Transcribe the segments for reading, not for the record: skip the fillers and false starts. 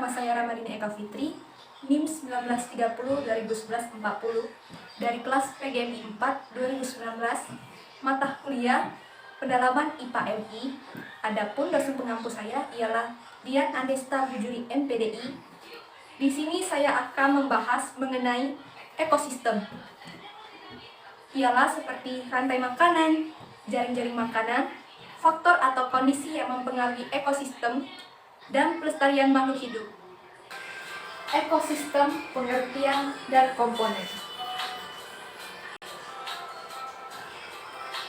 Nama saya Ramadhani Eka Fitri, NIM 1930-2011-40, dari kelas PGMI 4 2019, mata kuliah pendalaman IPA MI. Adapun dosen pengampu saya ialah Dian Andesta Bujuri MPDI. Di sini saya akan membahas mengenai ekosistem. Ialah seperti rantai makanan, jaring-jaring makanan, faktor atau kondisi yang mempengaruhi ekosistem, dan pelestarian makhluk hidup. Ekosistem, pengertian, dan komponen.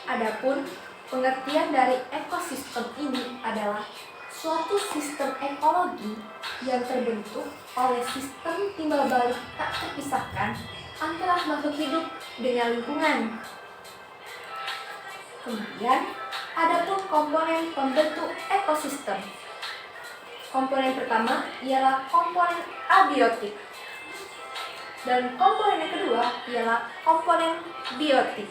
Adapun pengertian dari ekosistem ini adalah suatu sistem ekologi yang terbentuk oleh sistem timbal balik tak terpisahkan antara makhluk hidup dengan lingkungan. Kemudian, adapun komponen pembentuk ekosistem. Komponen pertama ialah komponen abiotik, dan komponen yang kedua ialah komponen biotik.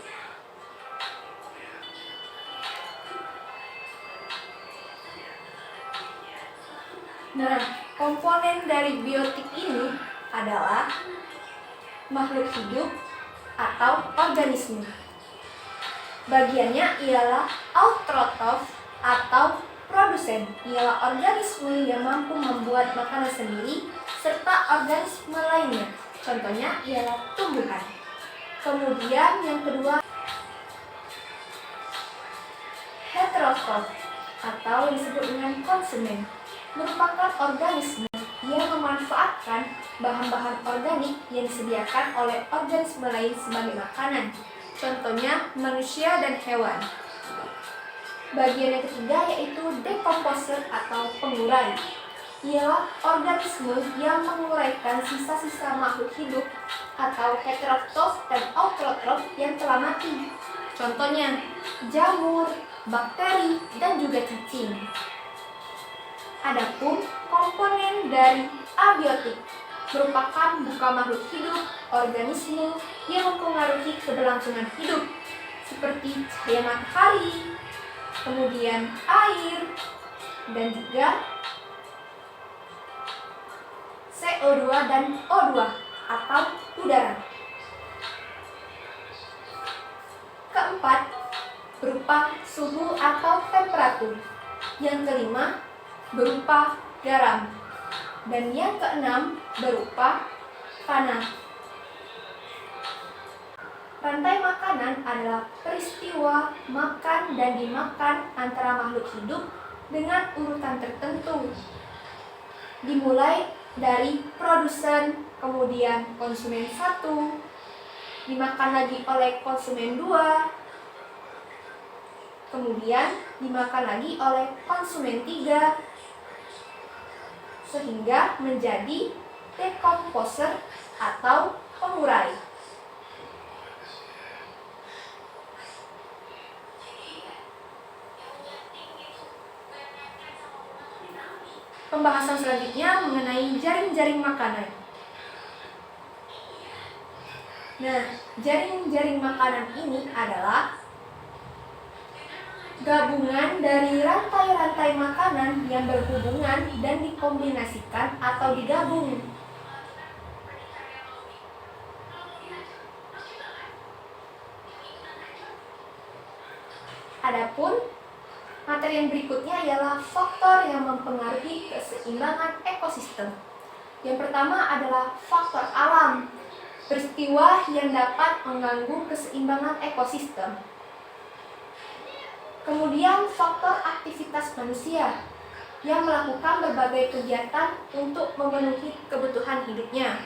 Nah, komponen dari biotik ini adalah makhluk hidup atau organisme. Bagiannya ialah autotrof atau produsen, ialah organisme yang mampu membuat makanan sendiri serta organisme lainnya. Contohnya ialah tumbuhan. Kemudian yang kedua, heterotrof atau disebut dengan konsumen, merupakan organisme yang memanfaatkan bahan-bahan organik yang disediakan oleh organisme lain sebagai makanan. Contohnya manusia dan hewan. Bagian yang ketiga yaitu dekomposer atau pengurai. Ialah organisme yang menguraikan sisa-sisa makhluk hidup atau heterotrof dan autotrof yang telah mati. Contohnya jamur, bakteri, dan juga cacing. Adapun komponen dari abiotik merupakan bukan makhluk hidup, organisme yang mempengaruhi keberlangsungan hidup seperti cahaya matahari, kemudian air, dan juga CO2 dan O2 atau udara. Keempat, berupa suhu atau temperatur. Yang kelima, berupa garam. Dan yang keenam, berupa tanah. Rantai makanan adalah peristiwa makan dan dimakan antara makhluk hidup dengan urutan tertentu. Dimulai dari produsen, kemudian konsumen 1, dimakan lagi oleh konsumen 2, kemudian dimakan lagi oleh konsumen 3, sehingga menjadi dekomposer atau pengurai. Pembahasan selanjutnya mengenai jaring-jaring makanan. Nah, jaring-jaring makanan ini adalah gabungan dari rantai-rantai makanan yang berhubungan dan dikombinasikan atau digabung. Adapun materi yang berikutnya ialah faktor yang mempengaruhi keseimbangan ekosistem. Yang pertama adalah faktor alam, peristiwa yang dapat mengganggu keseimbangan ekosistem. Kemudian faktor aktivitas manusia yang melakukan berbagai kegiatan untuk memenuhi kebutuhan hidupnya.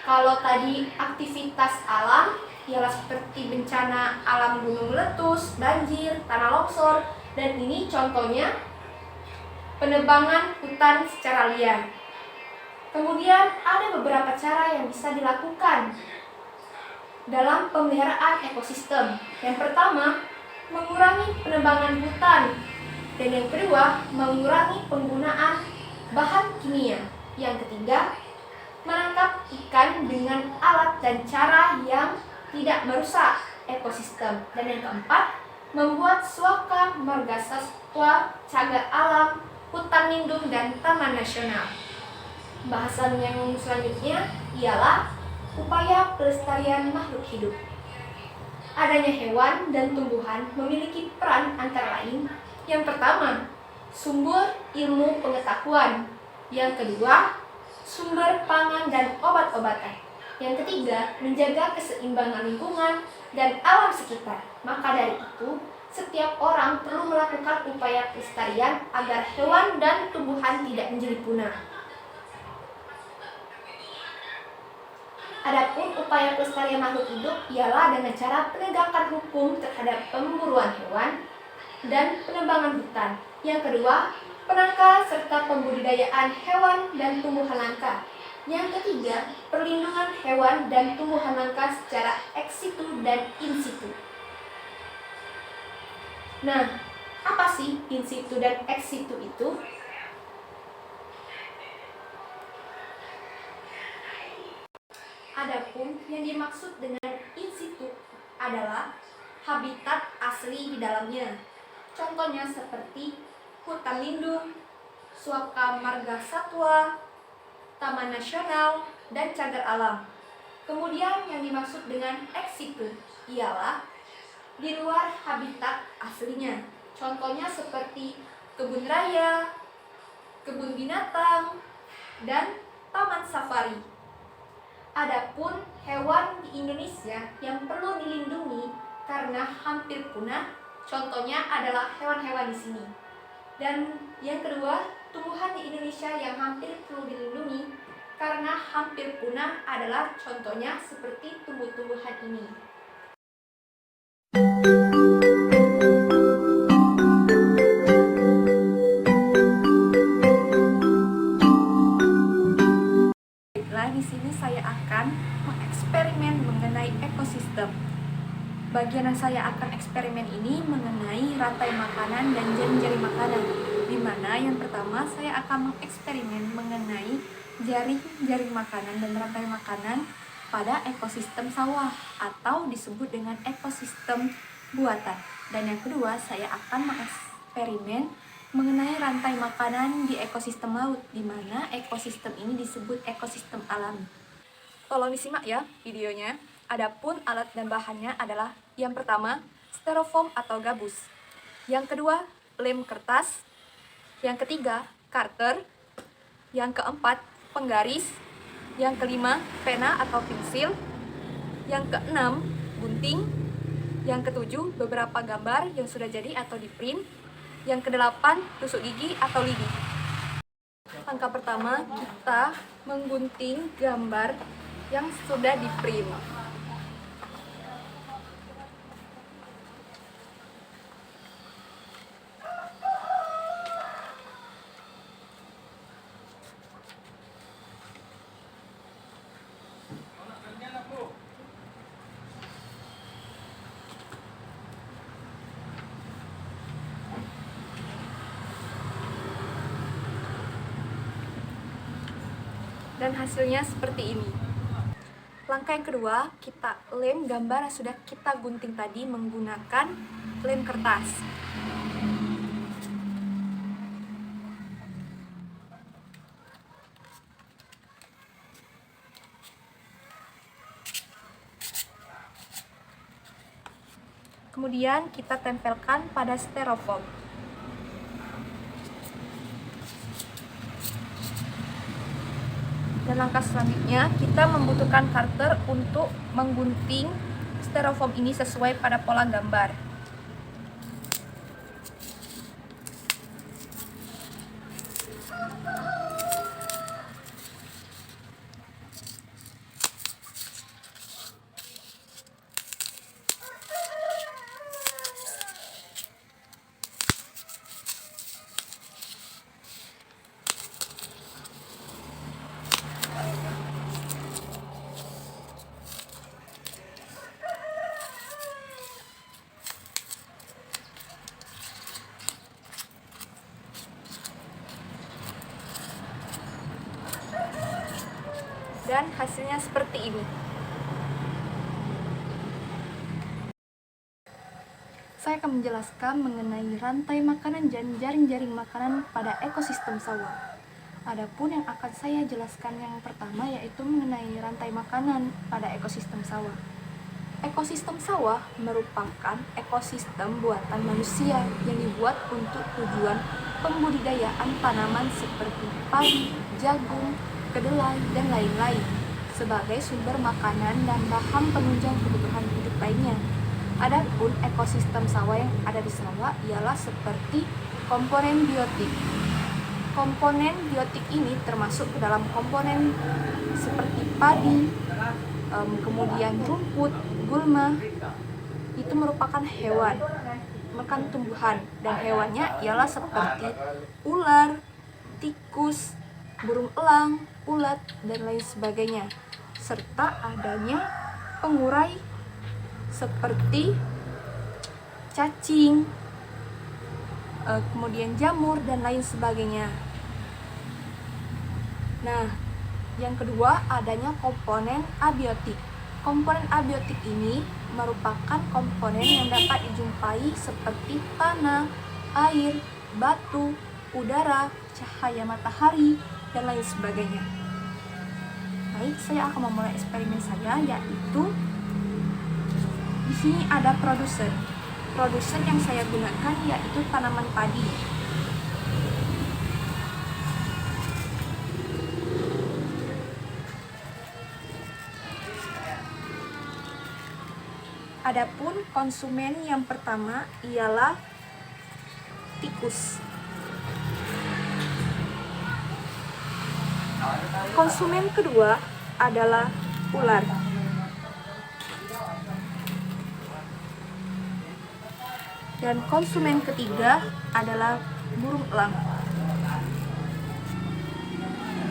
Kalau tadi aktivitas alam ialah seperti bencana alam gunung meletus, banjir, tanah longsor, dan ini contohnya penebangan hutan secara liar. Kemudian ada beberapa cara yang bisa dilakukan dalam pemeliharaan ekosistem. Yang pertama, mengurangi penebangan hutan, dan yang kedua, mengurangi penggunaan bahan kimia. Yang ketiga, menangkap ikan dengan alat dan cara yang tidak merusak ekosistem. Dan yang keempat, membuat suaka, marga satwa, cagar alam, hutan lindung, dan taman nasional. Bahasan yang selanjutnya ialah upaya pelestarian makhluk hidup. Adanya hewan dan tumbuhan memiliki peran antara lain. Yang pertama, sumber ilmu pengetahuan. Yang kedua, sumber pangan dan obat-obatan. Yang ketiga, menjaga keseimbangan lingkungan dan alam sekitar. Maka dari itu, setiap orang perlu melakukan upaya pelestarian agar hewan dan tumbuhan tidak menjadi punah. Adapun upaya pelestarian makhluk hidup ialah dengan cara penegakan hukum terhadap pemburuan hewan dan penebangan hutan. Yang kedua, penangkaran serta pembudidayaan hewan dan tumbuhan langka. Yang ketiga, perlindungan hewan dan tumbuhan langka secara ex situ dan in situ. Nah, apa sih in situ dan ex situ itu? Adapun yang dimaksud dengan in situ adalah habitat asli di dalamnya. Contohnya seperti hutan lindung, suaka marga satwa, taman nasional, dan cagar alam. Kemudian yang dimaksud dengan ex situ ialah di luar habitat aslinya. Contohnya seperti kebun raya, kebun binatang, dan taman safari. Adapun hewan di Indonesia yang perlu dilindungi karena hampir punah, contohnya adalah hewan-hewan di sini. Dan yang kedua, tumbuhan di Indonesia yang hampir perlu dilindungi karena hampir punah adalah contohnya seperti tumbuh-tumbuhan ini. Di sini saya akan mengeksperimen mengenai ekosistem. Bagian yang saya akan eksperimen ini mengenai rantai makanan dan jaring-jaring makanan, di mana yang pertama saya akan mengeksperimen mengenai jaring-jaring makanan dan rantai makanan pada ekosistem sawah atau disebut dengan ekosistem buatan. Dan yang kedua, saya akan mengeksperimen mengenai rantai makanan di ekosistem laut, di mana ekosistem ini disebut ekosistem alami. Tolong disimak ya videonya. Adapun alat dan bahannya adalah yang pertama, styrofoam atau gabus. Yang kedua, lem kertas. Yang ketiga, karter. Yang keempat, penggaris. Yang kelima, pena atau pensil. Yang keenam, gunting. Yang ketujuh, beberapa gambar yang sudah jadi atau di print. Yang kedelapan, tusuk gigi atau lidi. Langkah pertama, kita menggunting gambar yang sudah di print. Dan hasilnya seperti ini. Langkah yang kedua, kita lem gambar yang sudah kita gunting tadi menggunakan lem kertas. Kemudian kita tempelkan pada styrofoam. Dan langkah selanjutnya, kita membutuhkan karter untuk menggunting styrofoam ini sesuai pada pola gambar. Dan hasilnya seperti ini. Saya akan menjelaskan mengenai rantai makanan dan jaring-jaring makanan pada ekosistem sawah. Adapun yang akan saya jelaskan yang pertama yaitu mengenai rantai makanan pada ekosistem sawah. Ekosistem sawah merupakan ekosistem buatan manusia yang dibuat untuk tujuan pembudidayaan tanaman seperti padi, jagung, kedelai, dan lain-lain sebagai sumber makanan dan bahan penunjang kebutuhan hidup lainnya. Adapun ekosistem sawah yang ada di sawah ialah seperti komponen biotik. Komponen biotik ini termasuk ke dalam komponen seperti padi, kemudian rumput, gulma, itu merupakan hewan, makan tumbuhan, dan hewannya ialah seperti ular, tikus, burung elang, ulat, dan lain sebagainya, serta adanya pengurai seperti cacing, kemudian jamur, dan lain sebagainya. Nah, yang kedua adanya komponen abiotik. Komponen abiotik ini merupakan komponen yang dapat dijumpai seperti tanah, air, batu, udara, cahaya matahari, dan lain sebagainya. Baik, saya akan memulai eksperimen saya, yaitu di sini ada produsen. Produsen yang saya gunakan yaitu tanaman padi. Adapun konsumen yang pertama ialah tikus. Konsumen kedua adalah ular. Dan konsumen ketiga adalah burung elang.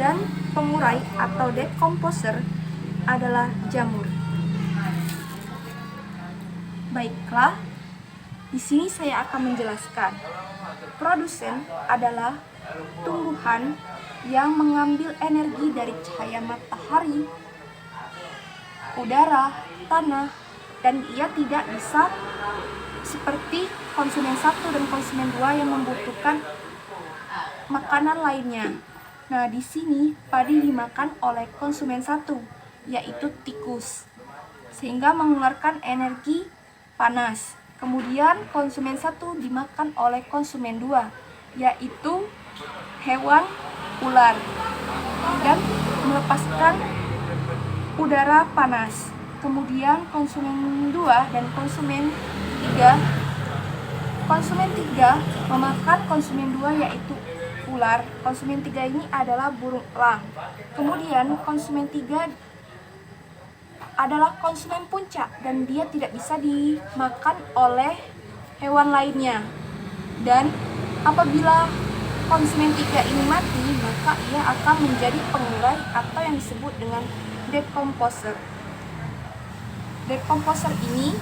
Dan pengurai atau decomposer adalah jamur. Baiklah, di sini saya akan menjelaskan. Produsen adalah tumbuhan yang mengambil energi dari cahaya matahari, udara, tanah, dan ia tidak bisa seperti konsumen 1 dan konsumen 2 yang membutuhkan makanan lainnya. Nah, di sini padi dimakan oleh konsumen 1, yaitu tikus, sehingga mengeluarkan energi panas. Kemudian konsumen 1 dimakan oleh konsumen 2, yaitu hewan ular, dan melepaskan udara panas. Kemudian konsumen 2 dan konsumen 3 memakan konsumen 2 yaitu ular. Konsumen 3 ini adalah burung elang. Kemudian konsumen 3 adalah konsumen puncak dan dia tidak bisa dimakan oleh hewan lainnya. Dan apabila konsumen 3 ini mati, maka ia akan menjadi pengurai atau yang disebut dengan decomposer. Decomposer ini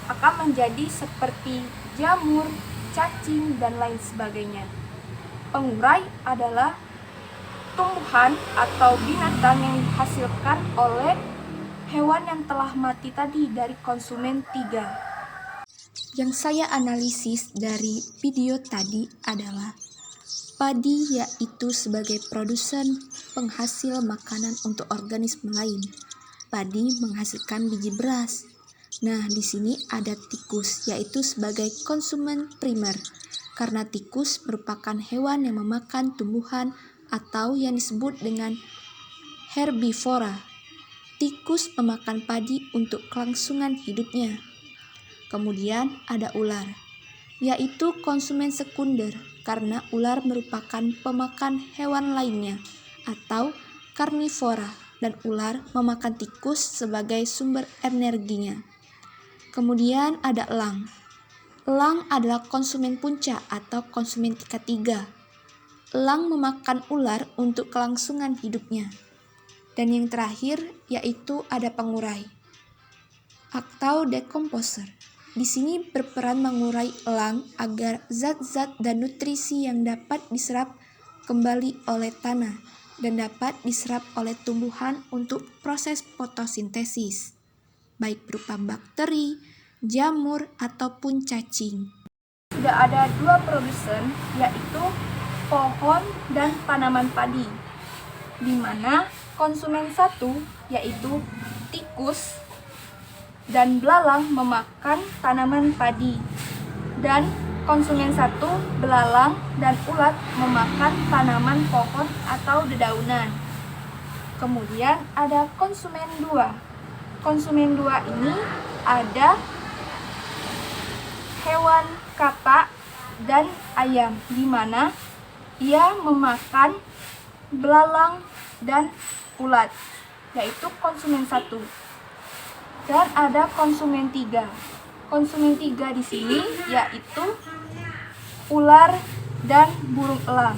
akan menjadi seperti jamur, cacing, dan lain sebagainya. Pengurai adalah tumbuhan atau binatang yang dihasilkan oleh hewan yang telah mati tadi dari konsumen 3. Yang saya analisis dari video tadi adalah padi yaitu sebagai produsen penghasil makanan untuk organisme lain. Padi menghasilkan biji beras. Nah, di sini ada tikus yaitu sebagai konsumen primer. Karena tikus merupakan hewan yang memakan tumbuhan atau yang disebut dengan herbivora. Tikus memakan padi untuk kelangsungan hidupnya. Kemudian ada ular, yaitu konsumen sekunder karena ular merupakan pemakan hewan lainnya atau karnivora, dan ular memakan tikus sebagai sumber energinya. Kemudian ada elang. Elang adalah konsumen puncak atau konsumen ketiga. Elang memakan ular untuk kelangsungan hidupnya. Dan yang terakhir yaitu ada pengurai atau decomposer. Di sini berperan mengurai elang agar zat-zat dan nutrisi yang dapat diserap kembali oleh tanah dan dapat diserap oleh tumbuhan untuk proses fotosintesis, baik berupa bakteri, jamur, ataupun cacing. Sudah ada 2 produsen, yaitu pohon dan tanaman padi, di mana konsumen satu yaitu tikus dan belalang memakan tanaman padi, dan konsumen satu belalang dan ulat memakan tanaman pohon atau dedaunan. Kemudian ada konsumen dua. Konsumen dua ini ada hewan kata dan ayam, di mana ia memakan belalang dan ulat, yaitu konsumen satu. Dan ada konsumen tiga. Konsumen tiga di sini yaitu ular dan burung elang.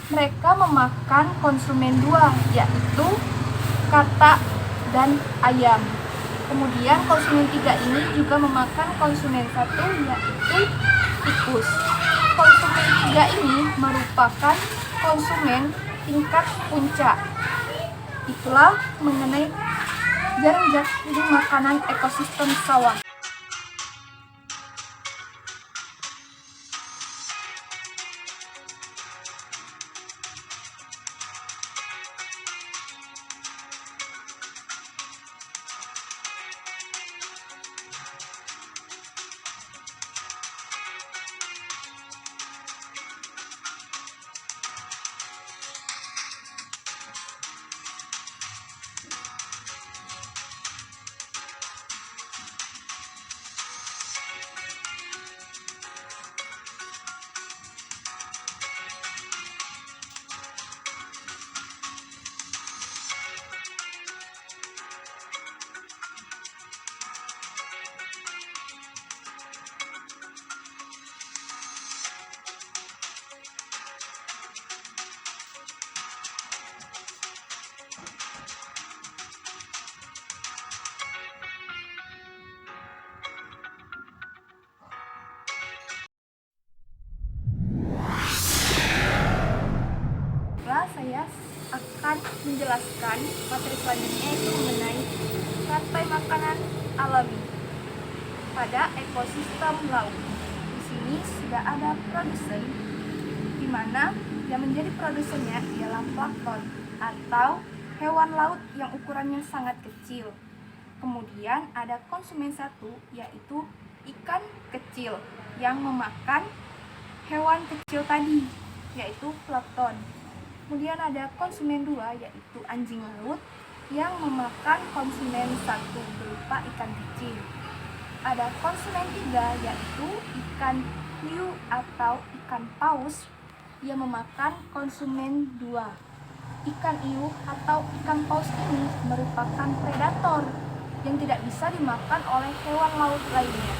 Mereka memakan konsumen dua, yaitu kata dan ayam. Kemudian konsumen tiga ini juga memakan konsumen satu, yaitu tikus. Konsumen tiga ini merupakan konsumen tingkat puncak. Itulah mengenai jadi makanan ekosistem sawah. Saya akan menjelaskan materi selanjutnya, yaitu mengenai rantai makanan alami pada ekosistem laut. Di sini sudah ada produsen, di mana yang menjadi produsennya ialah plankton atau hewan laut yang ukurannya sangat kecil. Kemudian ada konsumen satu, yaitu ikan kecil yang memakan hewan kecil tadi, yaitu plankton. Kemudian ada konsumen dua, yaitu anjing laut yang memakan konsumen satu berupa ikan kecil. Ada konsumen tiga, yaitu ikan hiu atau ikan paus yang memakan konsumen dua. Ikan hiu atau ikan paus ini merupakan predator yang tidak bisa dimakan oleh hewan laut lainnya.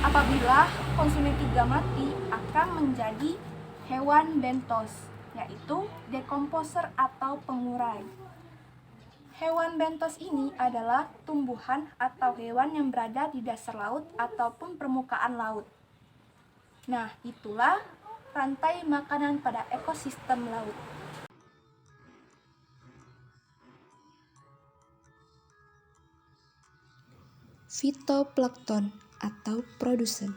Apabila konsumen tiga mati, akan menjadi hewan bentos, yaitu dekomposer atau pengurai. Hewan bentos ini adalah tumbuhan atau hewan yang berada di dasar laut ataupun permukaan laut. Nah, itulah rantai makanan pada ekosistem laut. Fitoplankton atau produsen.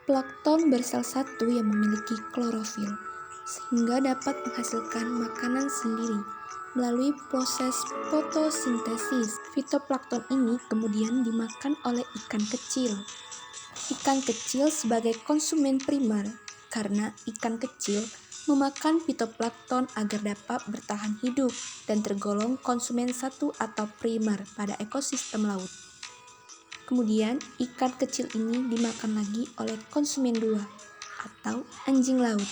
Plankton bersel satu yang memiliki klorofil, sehingga dapat menghasilkan makanan sendiri melalui proses fotosintesis. Fitoplankton ini kemudian dimakan oleh ikan kecil. Ikan kecil sebagai konsumen primer, karena ikan kecil memakan fitoplankton agar dapat bertahan hidup dan tergolong konsumen satu atau primer pada ekosistem laut. Kemudian ikan kecil ini dimakan lagi oleh konsumen dua atau anjing laut.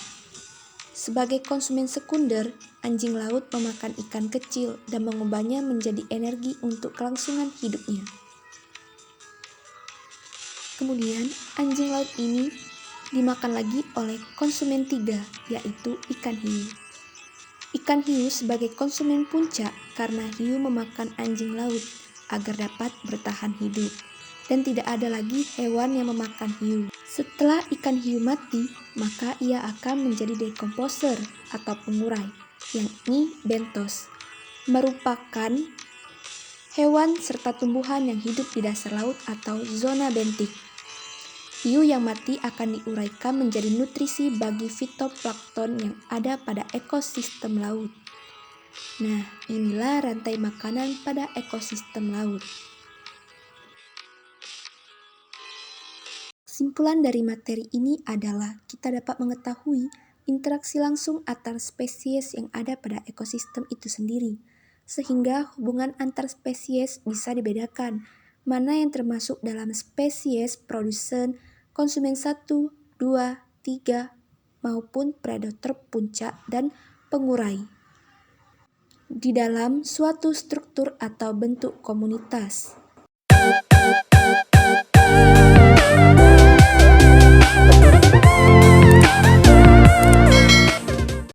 Sebagai konsumen sekunder, anjing laut memakan ikan kecil dan mengubahnya menjadi energi untuk kelangsungan hidupnya. Kemudian anjing laut ini dimakan lagi oleh konsumen tiga, yaitu ikan hiu. Ikan hiu sebagai konsumen puncak karena hiu memakan anjing laut agar dapat bertahan hidup. Dan tidak ada lagi hewan yang memakan hiu. Setelah ikan hiu mati, maka ia akan menjadi dekomposer atau pengurai, yakni bentos, merupakan hewan serta tumbuhan yang hidup di dasar laut atau zona bentik. Hiu yang mati akan diuraikan menjadi nutrisi bagi fitoplankton yang ada pada ekosistem laut. Nah, inilah rantai makanan pada ekosistem laut. Kesimpulan dari materi ini adalah kita dapat mengetahui interaksi langsung antar spesies yang ada pada ekosistem itu sendiri, sehingga hubungan antar spesies bisa dibedakan, mana yang termasuk dalam spesies produsen, konsumen 1, 2, 3, maupun predator puncak dan pengurai di dalam suatu struktur atau bentuk komunitas.